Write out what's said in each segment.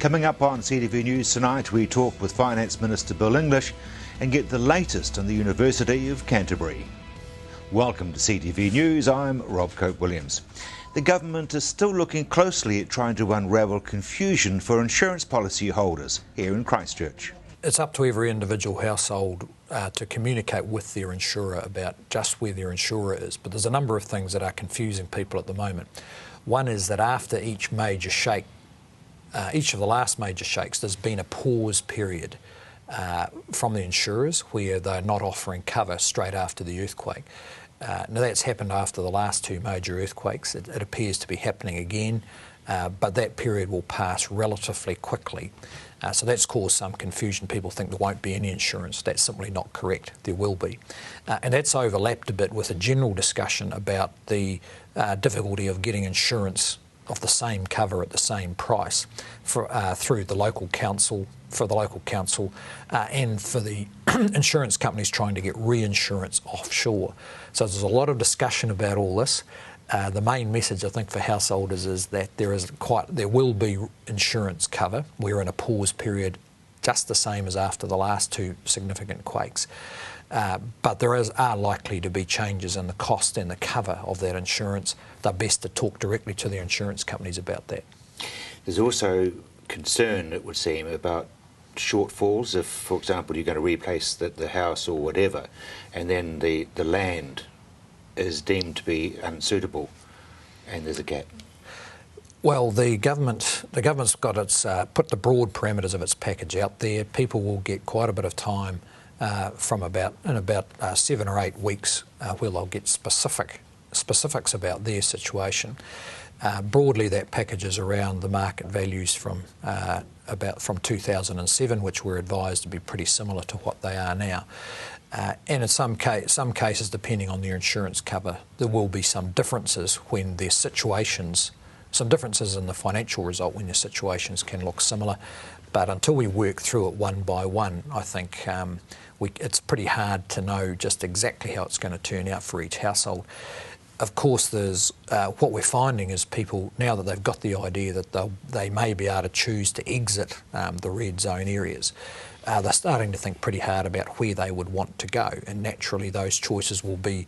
Coming up on CTV News tonight, we talk with Finance Minister Bill English and get the latest on the University of Canterbury. Welcome to CTV News, I'm Rob Cope-Williams. The government is still looking closely at trying to unravel confusion for insurance policy holders here in Christchurch. It's up to every individual household to communicate with their insurer about just where their insurer is, but there's a number of things that are confusing people at the moment. One is that after each major shake, each of the last major shakes, there's been a pause period from the insurers where they're not offering cover straight after the earthquake. Now that's happened after the last two major earthquakes. It appears to be happening again, but that period will pass relatively quickly. So that's caused some confusion. People think there won't be any insurance. That's simply not correct. There will be. And that's overlapped a bit with a general discussion about the difficulty of getting insurance of the same cover at the same price through the local council, and for the insurance companies trying to get reinsurance offshore. So there's a lot of discussion about all this. The main message, I think, for householders is that there will be insurance cover. We're in a pause period just the same as after the last two significant quakes. But there are likely to be changes in the cost and the cover of that insurance. They're best to talk directly to the insurance companies about that. There's also concern, it would seem, about shortfalls. If, for example, you're going to replace the house or whatever, and then the land is deemed to be unsuitable and there's a gap. Well, the government's got put the broad parameters of its package out there. People will get quite a bit of time in about 7 or 8 weeks where they'll get specifics about their situation. Broadly, that package is around the market values from 2007, which we're advised to be pretty similar to what they are now. And in some cases, depending on their insurance cover, there will be some differences when their situations, some differences in the financial result when their situations can look similar. But until we work through it one by one, I think it's pretty hard to know just exactly how it's going to turn out for each household. Of course, there's what we're finding is people, now that they've got the idea that they may be able to choose to exit the red zone areas, they're starting to think pretty hard about where they would want to go, and naturally those choices will be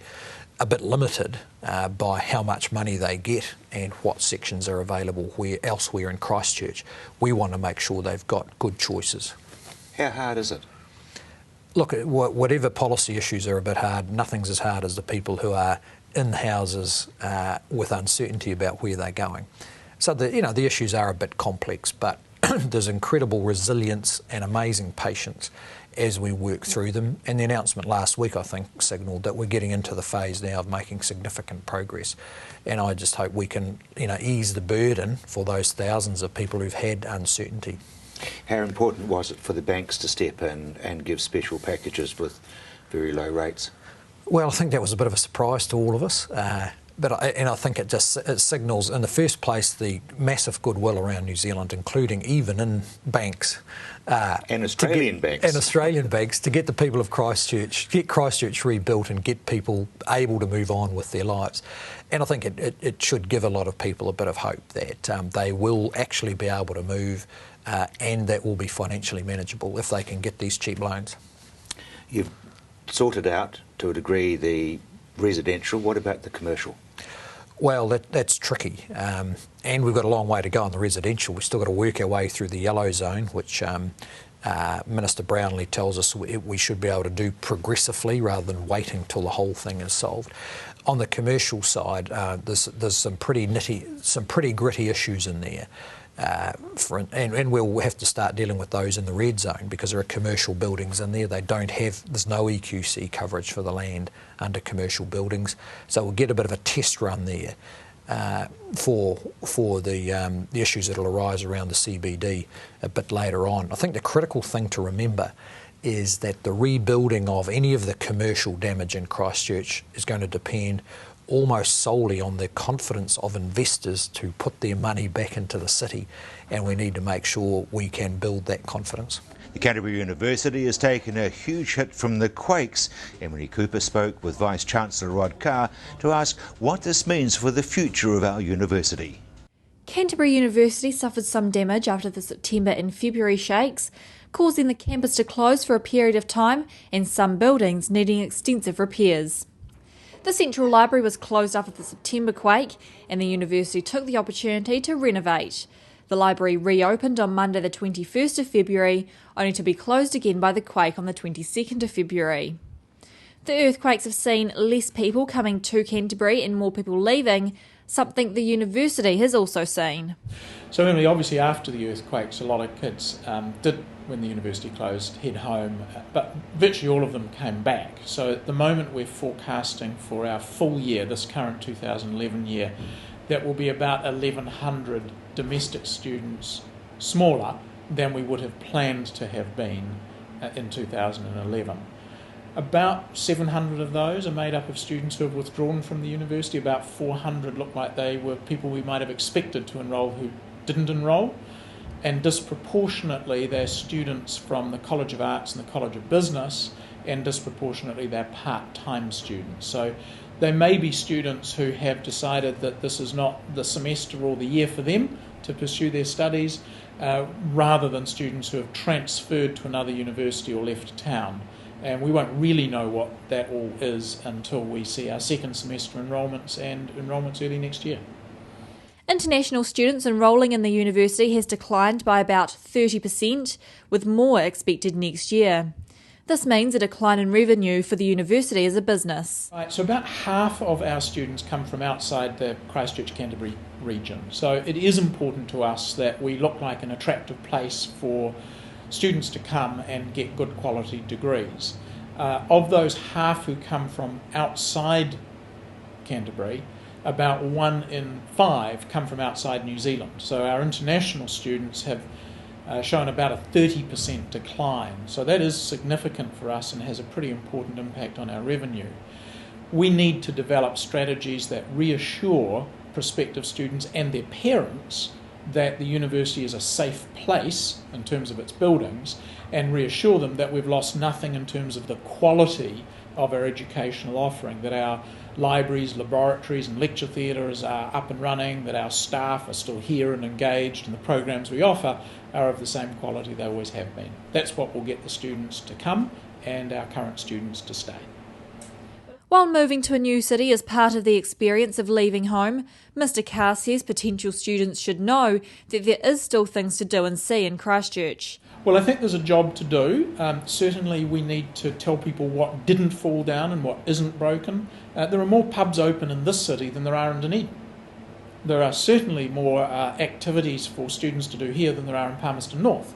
a bit limited by how much money they get and what sections are available elsewhere in Christchurch. We want to make sure they've got good choices. How hard is it? Look, whatever policy issues are a bit hard, nothing's as hard as the people who are in houses with uncertainty about where they're going. So the issues are a bit complex, but there's incredible resilience and amazing patience as we work through them. And the announcement last week, I think, signalled that we're getting into the phase now of making significant progress. And I just hope we can, ease the burden for those thousands of people who've had uncertainty. How important was it for the banks to step in and give special packages with very low rates? Well, I think that was a bit of a surprise to all of us. And I think it signals, in the first place, the massive goodwill around New Zealand, including even in banks. And Australian banks. And Australian banks, to get the people of Christchurch, get Christchurch rebuilt and get people able to move on with their lives. And I think it should give a lot of people a bit of hope that they will actually be able to move and that will be financially manageable if they can get these cheap loans. You've sorted out, to a degree, the residential. What about the commercial? Well, that's tricky, and we've got a long way to go on the residential. We've still got to work our way through the yellow zone, which Minister Brownlee tells us we should be able to do progressively rather than waiting till the whole thing is solved. On the commercial side, there's some pretty gritty issues in there. And we'll have to start dealing with those in the red zone because there are commercial buildings in there. There's no EQC coverage for the land under commercial buildings. So we'll get a bit of a test run there for the issues that will arise around the CBD a bit later on. I think the critical thing to remember is that the rebuilding of any of the commercial damage in Christchurch is going to depend almost solely on the confidence of investors to put their money back into the city, and we need to make sure we can build that confidence. The Canterbury University has taken a huge hit from the quakes. Emily Cooper spoke with Vice-Chancellor Rod Carr to ask what this means for the future of our university. Canterbury University suffered some damage after the September and February shakes, causing the campus to close for a period of time and some buildings needing extensive repairs. The Central Library was closed after the September quake, and the university took the opportunity to renovate. The library reopened on Monday the 21st of February, only to be closed again by the quake on the 22nd of February. The earthquakes have seen less people coming to Canterbury and more people leaving, something the university has also seen. So Emily, obviously after the earthquakes, a lot of kids did, when the university closed, head home, but virtually all of them came back. So at the moment we're forecasting for our full year, this current 2011 year, that will be about 1,100 domestic students smaller than we would have planned to have been in 2011. About 700 of those are made up of students who have withdrawn from the university. About 400 look like they were people we might have expected to enrol who didn't enrol. And disproportionately they're students from the College of Arts and the College of Business, and disproportionately they're part-time students. So they may be students who have decided that this is not the semester or the year for them to pursue their studies, rather than students who have transferred to another university or left town. And we won't really know what that all is until we see our second semester enrolments and enrolments early next year. International students enrolling in the university has declined by about 30%, with more expected next year. This means a decline in revenue for the university as a business. Right, so about half of our students come from outside the Christchurch-Canterbury region. So it is important to us that we look like an attractive place for students to come and get good quality degrees. Of those half who come from outside Canterbury, about 1 in 5 come from outside New Zealand. So our international students have shown about a 30% decline. So that is significant for us and has a pretty important impact on our revenue. We need to develop strategies that reassure prospective students and their parents that the university is a safe place in terms of its buildings, and reassure them that we've lost nothing in terms of the quality of our educational offering, that our libraries, laboratories and lecture theatres are up and running, that our staff are still here and engaged, and the programs we offer are of the same quality they always have been. That's what will get the students to come and our current students to stay. While moving to a new city is part of the experience of leaving home, Mr Carr says potential students should know that there is still things to do and see in Christchurch. Well, I think there's a job to do. Certainly we need to tell people what didn't fall down and what isn't broken. There are more pubs open in this city than there are in Dunedin. There are certainly more activities for students to do here than there are in Palmerston North.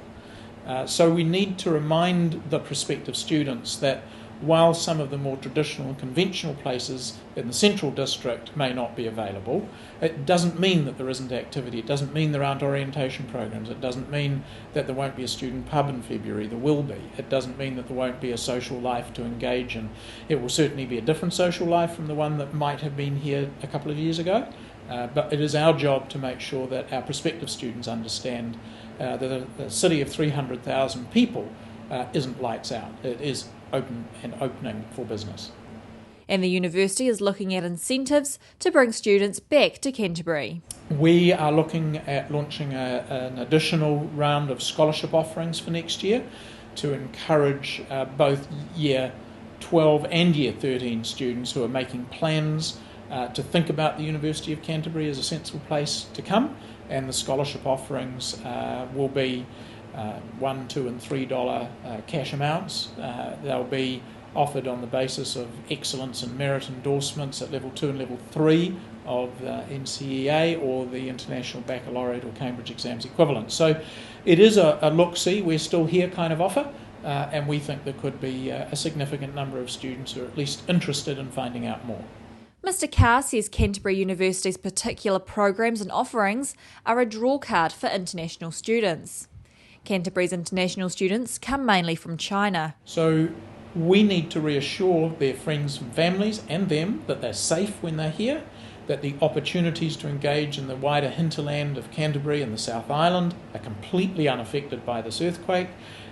So we need to remind the prospective students that while some of the more traditional and conventional places in the Central District may not be available, it doesn't mean that there isn't activity. It doesn't mean there aren't orientation programs. It doesn't mean that there won't be a student pub in February. There will be. It doesn't mean that there won't be a social life to engage in. It will certainly be a different social life from the one that might have been here a couple of years ago. But it is our job to make sure that our prospective students understand that a city of 300,000 people isn't lights out. It is open and opening for business. And the university is looking at incentives to bring students back to Canterbury. We are looking at launching an additional round of scholarship offerings for next year to encourage both Year 12 and Year 13 students who are making plans to think about the University of Canterbury as a sensible place to come, and the scholarship offerings will be $1, $2 and $3 cash amounts. They'll be offered on the basis of excellence and merit endorsements at level 2 and level 3 of NCEA or the International Baccalaureate or Cambridge exams equivalent. So it is a look-see, we're still here kind of offer, and we think there could be a significant number of students who are at least interested in finding out more. Mr Carr says Canterbury University's particular programs and offerings are a drawcard for international students. Canterbury's international students come mainly from China. So we need to reassure their friends and families and them that they're safe when they're here, that the opportunities to engage in the wider hinterland of Canterbury and the South Island are completely unaffected by this earthquake,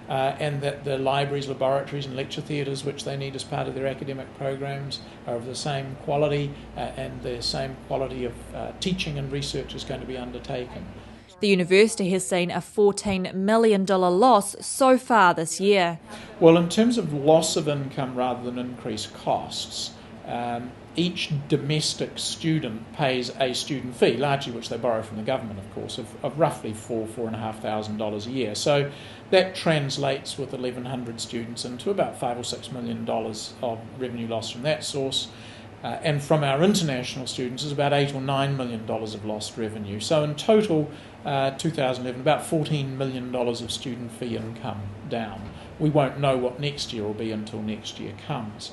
and that the libraries, laboratories and lecture theatres which they need as part of their academic programs are of the same quality, and the same quality of teaching and research is going to be undertaken. The university has seen a $14 million loss so far this year. Well, in terms of loss of income rather than increased costs, each domestic student pays a student fee, largely which they borrow from the government, of course, of roughly $4,500 a year. So that translates with 1,100 students into about $5 or $6 million of revenue loss from that source. And from our international students is about $8 or $9 million of lost revenue. So in total, 2011, about $14 million of student fee income down. We won't know what next year will be until next year comes.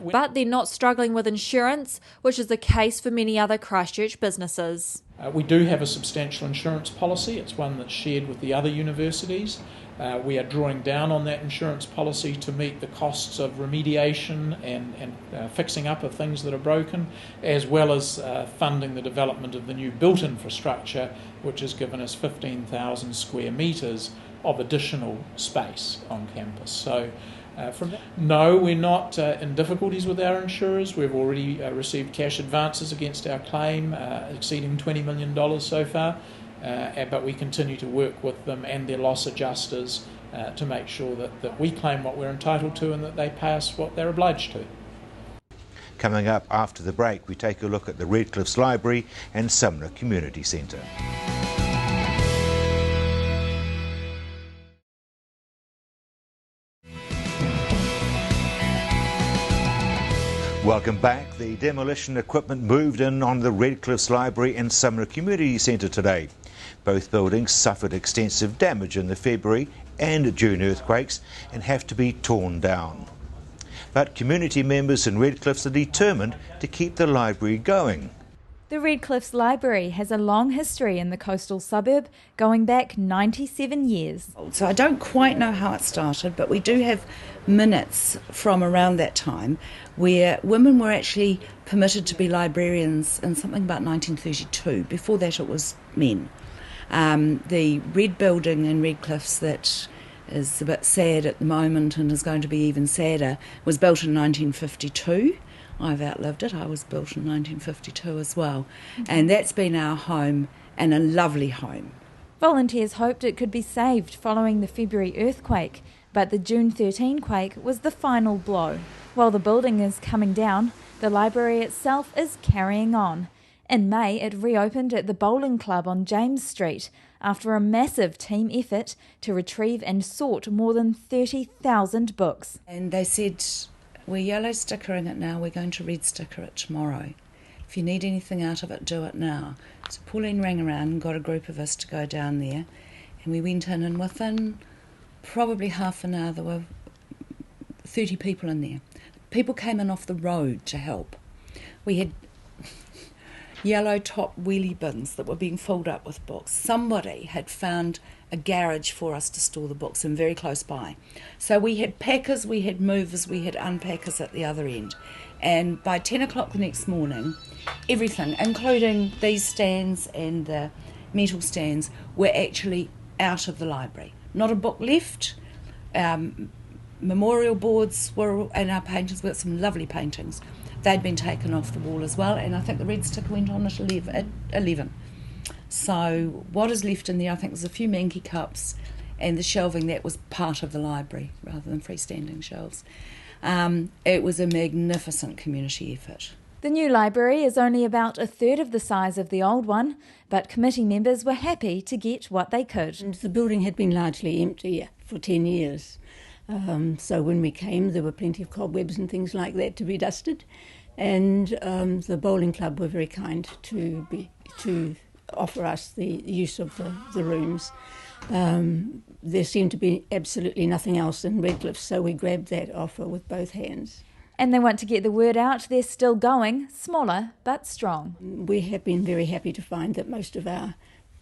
But they're not struggling with insurance, which is the case for many other Christchurch businesses. We do have a substantial insurance policy. It's one that's shared with the other universities. We are drawing down on that insurance policy to meet the costs of remediation and fixing up of things that are broken, as well as funding the development of the new built infrastructure, which has given us 15,000 square metres of additional space on campus. So from that, no, we're not in difficulties with our insurers. We've already received cash advances against our claim, exceeding $20 million so far. But we continue to work with them and their loss adjusters to make sure that we claim what we're entitled to and that they pay us what they're obliged to. Coming up after the break, we take a look at the Redcliffs Library and Sumner Community Centre. Welcome back. The demolition equipment moved in on the Redcliffs Library and Sumner Community Centre today. Both buildings suffered extensive damage in the February and June earthquakes and have to be torn down. But community members in Redcliffs are determined to keep the library going. The Redcliffs Library has a long history in the coastal suburb, going back 97 years. So I don't quite know how it started, but we do have minutes from around that time where women were actually permitted to be librarians in something about 1932. Before that it was men. The red building in Redcliffs that is a bit sad at the moment and is going to be even sadder was built in 1952. I've outlived it. I was built in 1952 as well. And that's been our home, and a lovely home. Volunteers hoped it could be saved following the February earthquake, but the June 13 quake was the final blow. While the building is coming down, the library itself is carrying on. In May, it reopened at the bowling club on James Street after a massive team effort to retrieve and sort more than 30,000 books. And they said, we're yellow stickering it now, we're going to red sticker it tomorrow. If you need anything out of it, do it now. So Pauline rang around and got a group of us to go down there, and we went in, and within probably half an hour there were 30 people in there. People came in off the road to help. We had yellow top wheelie bins that were being filled up with books. Somebody had found a garage for us to store the books in very close by. So we had packers, we had movers, we had unpackers at the other end. And by 10 o'clock the next morning, everything, including these stands and the metal stands, were actually out of the library. Not a book left. Memorial boards were, and our paintings, we got some lovely paintings. They'd been taken off the wall as well, and I think the red sticker went on at 11. So what is left in there, I think there's a few Menke cups and the shelving that was part of the library rather than freestanding shelves. It was a magnificent community effort. The new library is only about a third of the size of the old one, but committee members were happy to get what they could. And the building had been largely empty for 10 years. So when we came, there were plenty of cobwebs and things like that to be dusted. And the bowling club were very kind to offer us the use of the rooms. There seemed to be absolutely nothing else in Redcliffs, so we grabbed that offer with both hands. And they want to get the word out. They're still going, smaller but strong. We have been very happy to find that most of our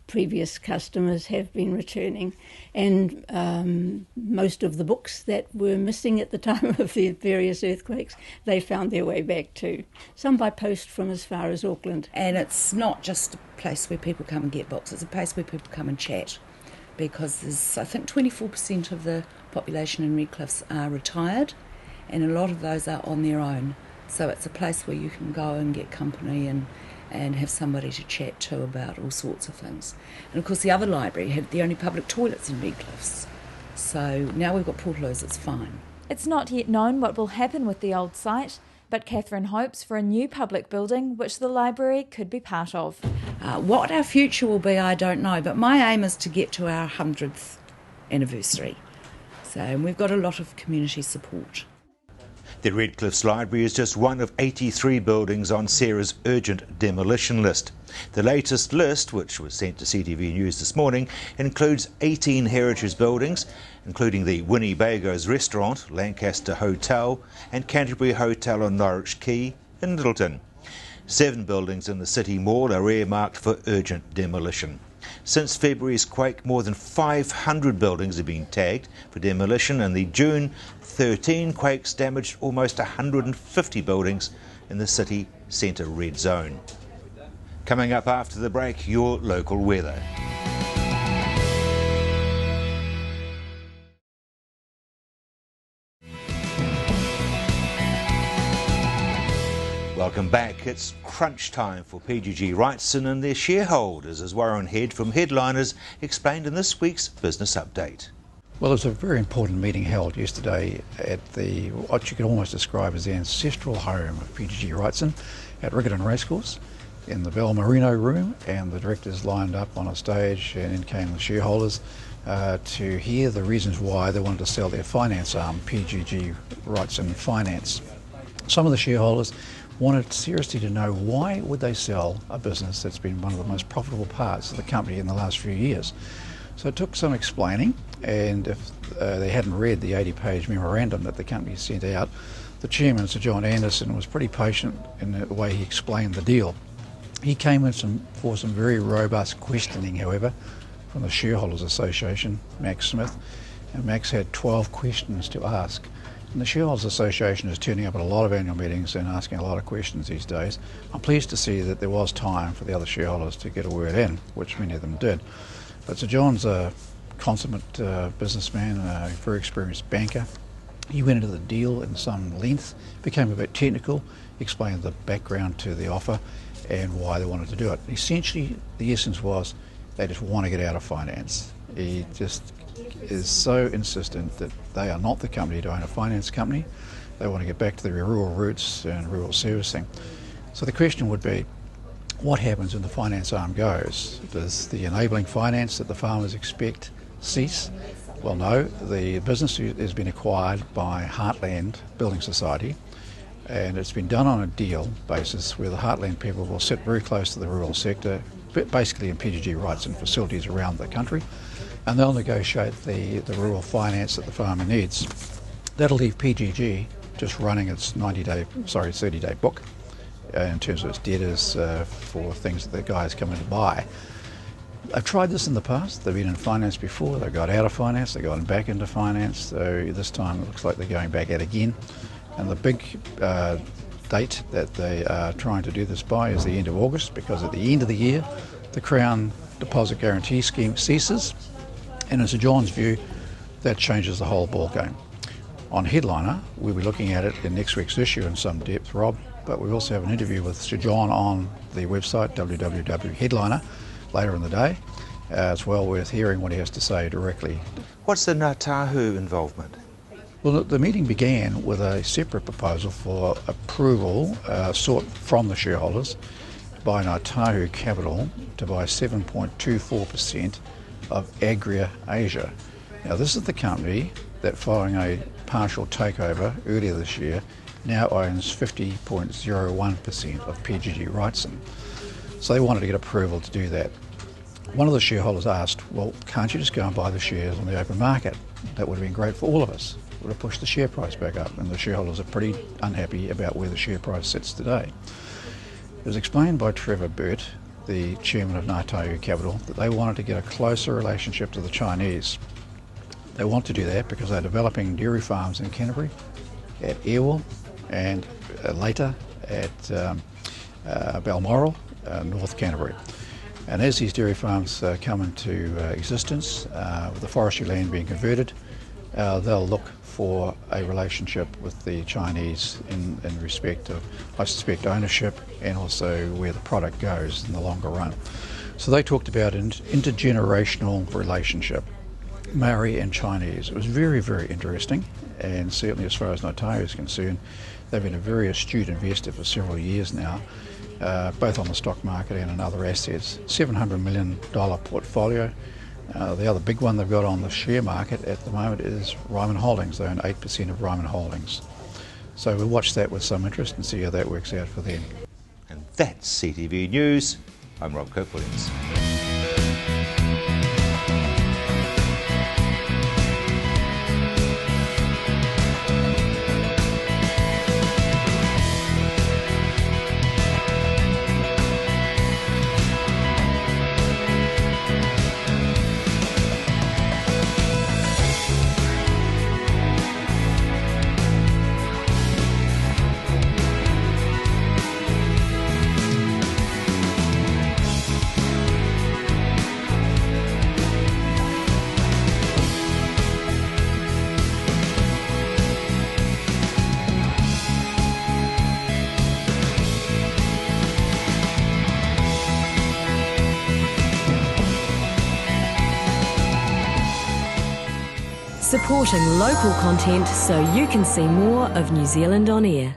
previous customers have been returning, and most of the books that were missing at the time of the various earthquakes, they found their way back too, some by post from as far as Auckland. And it's not just a place where people come and get books, it's a place where people come and chat. because there's, I think 24% of the population in Redcliffs are retired, and a lot of those are on their own. So it's a place where you can go and get company and have somebody to chat to about all sorts of things. And of course the other library had the only public toilets in Redcliffs. So now we've got Portaloos, it's fine. It's not yet known what will happen with the old site, but Catherine hopes for a new public building which the library could be part of. What our future will be, I don't know, but my aim is to get to our 100th anniversary. So we've got a lot of community support. The Redcliffs Library is just one of 83 buildings on Sarah's urgent demolition list. The latest list, which was sent to CTV News this morning, includes 18 heritage buildings, including the Winnebago's Restaurant, Lancaster Hotel and Canterbury Hotel on Norwich Quay in Littleton. 7 buildings in the City Mall are earmarked for urgent demolition. Since February's quake, more than 500 buildings have been tagged for demolition, and the June 13 quakes damaged almost 150 buildings in the city centre red zone. Coming up after the break, your local weather. Welcome back. It's crunch time for PGG Wrightson and their shareholders, as Warren Head from Headliners explained in this week's Business Update. Well, it was a very important meeting held yesterday at what you could almost describe as the ancestral home of PGG Wrightson at Riccarton Racecourse in the Bell Merino room, and the directors lined up on a stage, and in came the shareholders to hear the reasons why they wanted to sell their finance arm, PGG Wrightson Finance. Some of the shareholders wanted seriously to know why would they sell a business that's been one of the most profitable parts of the company in the last few years. So it took some explaining, and if they hadn't read the 80-page memorandum that the company sent out, the chairman, Sir John Anderson, was pretty patient in the way he explained the deal. He came in for some very robust questioning, however, from the Shareholders Association, Max Smith, and Max had 12 questions to ask. And the Shareholders Association is turning up at a lot of annual meetings and asking a lot of questions these days. I'm pleased to see that there was time for the other shareholders to get a word in, which many of them did. But Sir John's a consummate businessman, a very experienced banker. He went into the deal in some length, became a bit technical, explained the background to the offer and why they wanted to do it. Essentially, the essence was they just want to get out of finance. He just is so insistent that they are not the company to own a finance company. They want to get back to their rural roots and rural servicing. So the question would be, what happens when the finance arm goes? Does the enabling finance that the farmers expect cease? Well, no. The business has been acquired by Heartland Building Society, and it's been done on a deal basis where the Heartland people will sit very close to the rural sector, basically in PGG Wrightson facilities around the country, and they'll negotiate the rural finance that the farmer needs. That'll leave PGG just running its 30-day book in terms of its debtors for things that the guys come in to buy. I've tried this in the past. They've been in finance before. They got out of finance. They got back into finance. So this time it looks like they're going back out again. And the big date that they are trying to do this by is the end of August, because at the end of the year the Crown Deposit Guarantee Scheme ceases, and in Sir John's view that changes the whole ball game. On Headliner we'll be looking at it in next week's issue in some depth, Rob, but we also have an interview with Sir John on the website www.headliner later in the day. It's well worth hearing what he has to say directly. What's the Ngā Tahu involvement? Well, the meeting began with a separate proposal for approval sought from the shareholders by Ngā Tahu Capital to buy 7.24% of Agria Asia. Now, this is the company that, following a partial takeover earlier this year, now owns 50.01% of PGG Wrightson. So they wanted to get approval to do that. One of the shareholders asked, well, can't you just go and buy the shares on the open market? That would have been great for all of us. It would have pushed the share price back up, and the shareholders are pretty unhappy about where the share price sits today. It was explained by Trevor Burt, the chairman of Ngā Tahu Capital, that they wanted to get a closer relationship to the Chinese. They want to do that because they're developing dairy farms in Canterbury, at Airwell, and later at Balmoral, North Canterbury. And as these dairy farms come into existence, with the forestry land being converted, they'll look for a relationship with the Chinese in respect of, I suspect, ownership and also where the product goes in the longer run. So they talked about an intergenerational relationship, Maori and Chinese. It was very, very interesting, and certainly as far as Ngāi is concerned, they've been a very astute investor for several years now, both on the stock market and in other assets. $700 million portfolio. The other big one they've got on the share market at the moment is Ryman Holdings. They own 8% of Ryman Holdings. So we'll watch that with some interest and see how that works out for them. And that's CTV News. I'm Rob Cope-Williams. Supporting local content so you can see more of New Zealand on air.